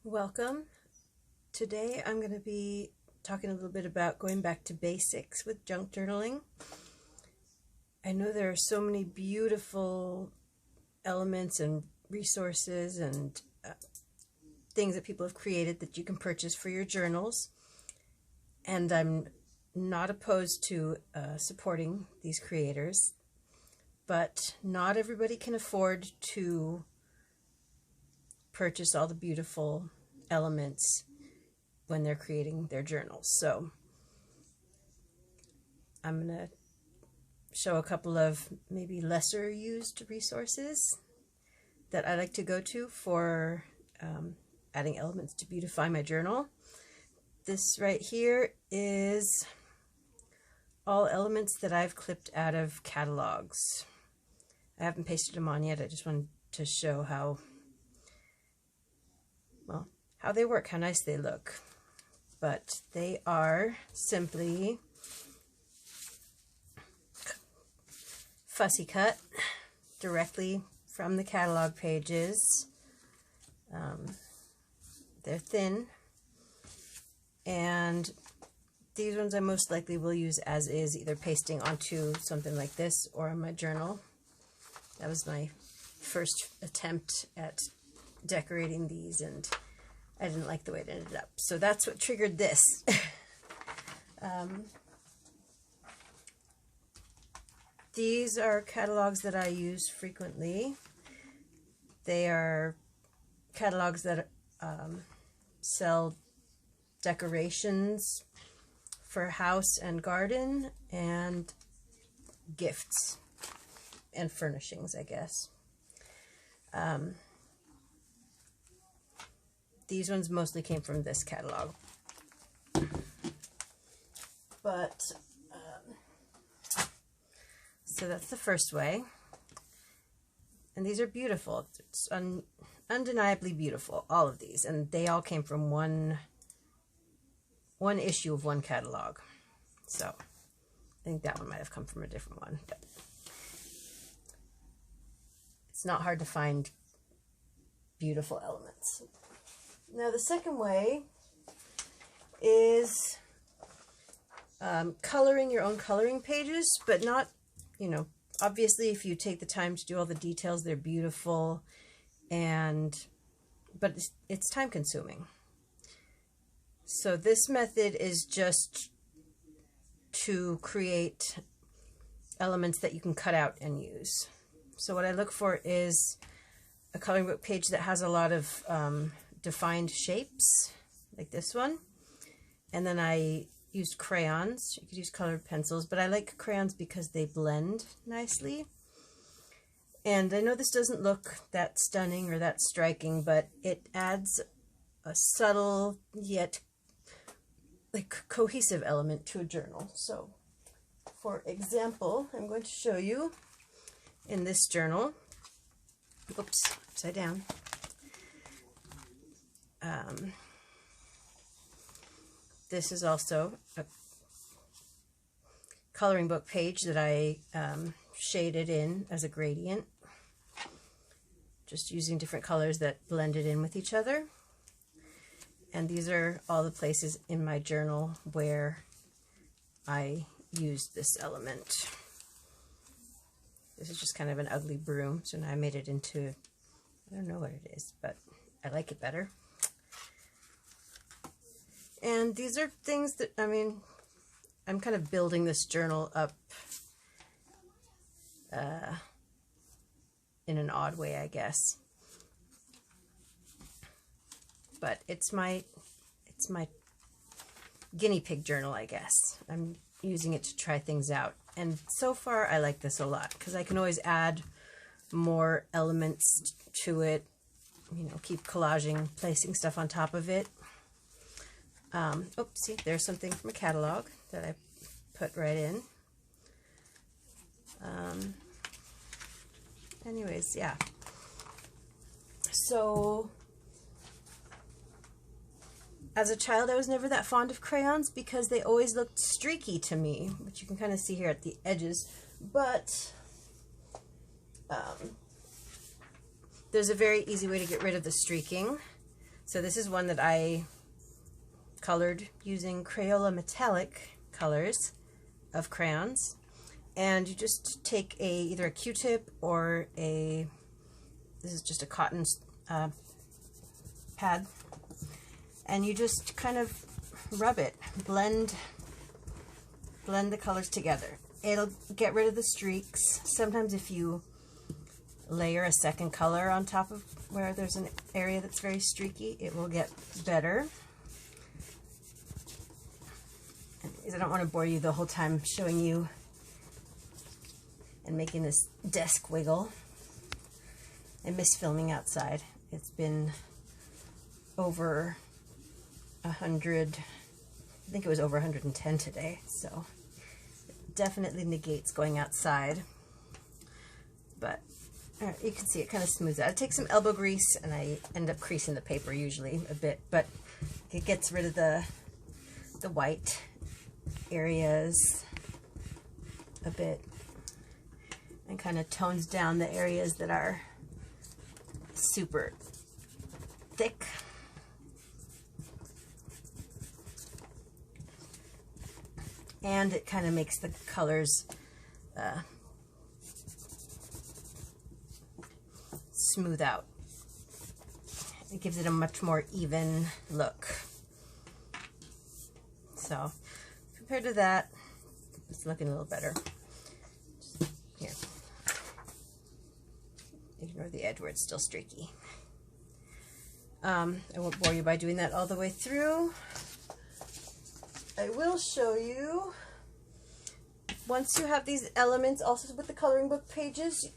Welcome. Today I'm going to be talking a little bit about going back to basics with junk journaling. I know there are so many beautiful elements and resources and things that people have created that you can purchase for your journals, and I'm not opposed to supporting these creators, but not everybody can afford to purchase all the beautiful elements when they're creating their journals. So I'm going to show a couple of maybe lesser used resources that I like to go to for adding elements to beautify my journal. This right here is all elements that I've clipped out of catalogs. I haven't pasted them on yet. I just wanted to show how they work, how nice they look. But they are simply fussy cut directly from the catalog pages. They're thin, and these ones I most likely will use as is, either pasting onto something like this or on my journal. That was my first attempt at decorating these, and I didn't like the way it ended up. So that's what triggered this. These are catalogs that I use frequently. They are catalogs that sell decorations for house and garden and gifts and furnishings, I guess. These ones mostly came from this catalog, but so that's the first way, and these are beautiful. It's undeniably beautiful, all of these, and they all came from one issue of one catalog. So I think that one might have come from a different one, but it's not hard to find beautiful elements. Now the second way is coloring your own coloring pages, but not, obviously if you take the time to do all the details, they're beautiful, but it's time consuming. So this method is just to create elements that you can cut out and use. So what I look for is a coloring book page that has a lot of defined shapes, like this one, and then I used crayons. You could use colored pencils, but I like crayons because they blend nicely. And I know this doesn't look that stunning or that striking, but it adds a subtle yet cohesive element to a journal. So for example, I'm going to show you in this journal, oops, upside down. This is also a coloring book page that I shaded in as a gradient, just using different colors that blended in with each other. And these are all the places in my journal where I used this element. This is just kind of an ugly broom, so now I made it into, I don't know what it is, but I like it better. And these are things that, I'm kind of building this journal up in an odd way, I guess. But it's my guinea pig journal, I guess. I'm using it to try things out. And so far, I like this a lot because I can always add more elements to it, keep collaging, placing stuff on top of it. See, there's something from a catalog that I put right in. Anyways, yeah. So, as a child, I was never that fond of crayons because they always looked streaky to me, which you can kind of see here at the edges. But there's a very easy way to get rid of the streaking. So this is one that I colored using Crayola metallic colors of crayons, and you just take either a Q-tip or this is just a cotton pad, and you just kind of rub it, blend the colors together. It'll get rid of the streaks. Sometimes if you layer a second color on top of where there's an area that's very streaky, it will get better. Anyways, I don't want to bore you the whole time showing you and making this desk wiggle. I miss filming outside. It's been over 100, I think it was over 110 today, so it definitely negates going outside. But you can see it kind of smooths out. I take some elbow grease and I end up creasing the paper usually a bit, but it gets rid of the white areas a bit and kind of tones down the areas that are super thick. And it kind of makes the colors smooth out. It gives it a much more even look. So compared to that, it's looking a little better. Here. Ignore the edge where it's still streaky. I won't bore you by doing that all the way through. I will show you, once you have these elements, also with the coloring book pages,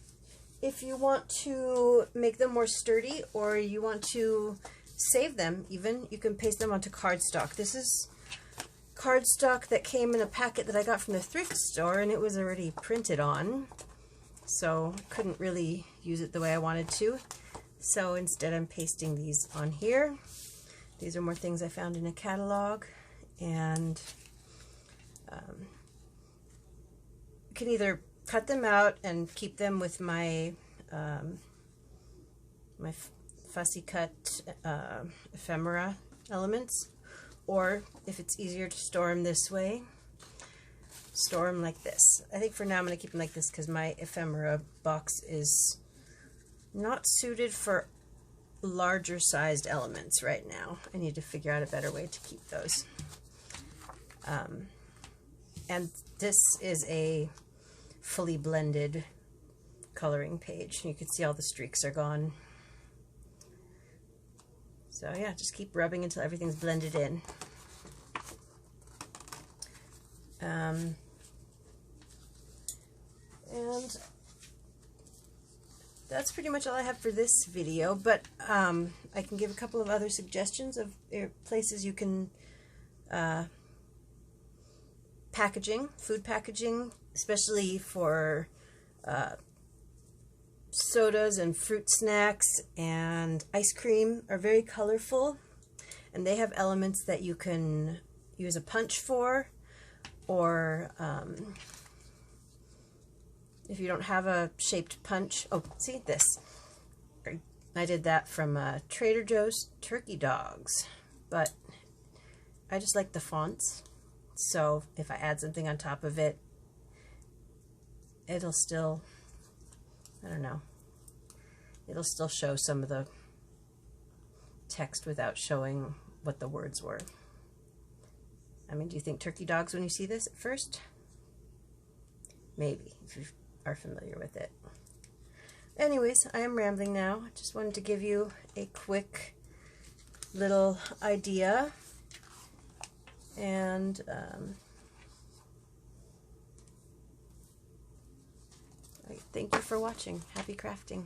if you want to make them more sturdy or you want to save them even, you can paste them onto cardstock. This is cardstock that came in a packet that I got from the thrift store, and it was already printed on, so I couldn't really use it the way I wanted to. So instead I'm pasting these on here. These are more things I found in a catalog, and you can either cut them out and keep them with my my fussy cut ephemera elements, or if it's easier to store them this way, store them like this. I think for now I'm going to keep them like this because my ephemera box is not suited for larger sized elements right now. I need to figure out a better way to keep those. And this is a fully blended coloring page. You can see all the streaks are gone. So yeah, just keep rubbing until everything's blended in. And that's pretty much all I have for this video, but I can give a couple of other suggestions of places you can packaging, food packaging, especially for sodas and fruit snacks and ice cream, are very colorful, and they have elements that you can use a punch for, or if you don't have a shaped punch, oh, see this, I did that from Trader Joe's turkey dogs, but I just like the fonts, so if I add something on top of it, it'll still, I don't know, it'll still show some of the text without showing what the words were. I mean, do you think turkey dogs when you see this at first? Maybe, if you are familiar with it. Anyways, I am rambling now. I just wanted to give you a quick little idea, and thank you for watching. Happy crafting.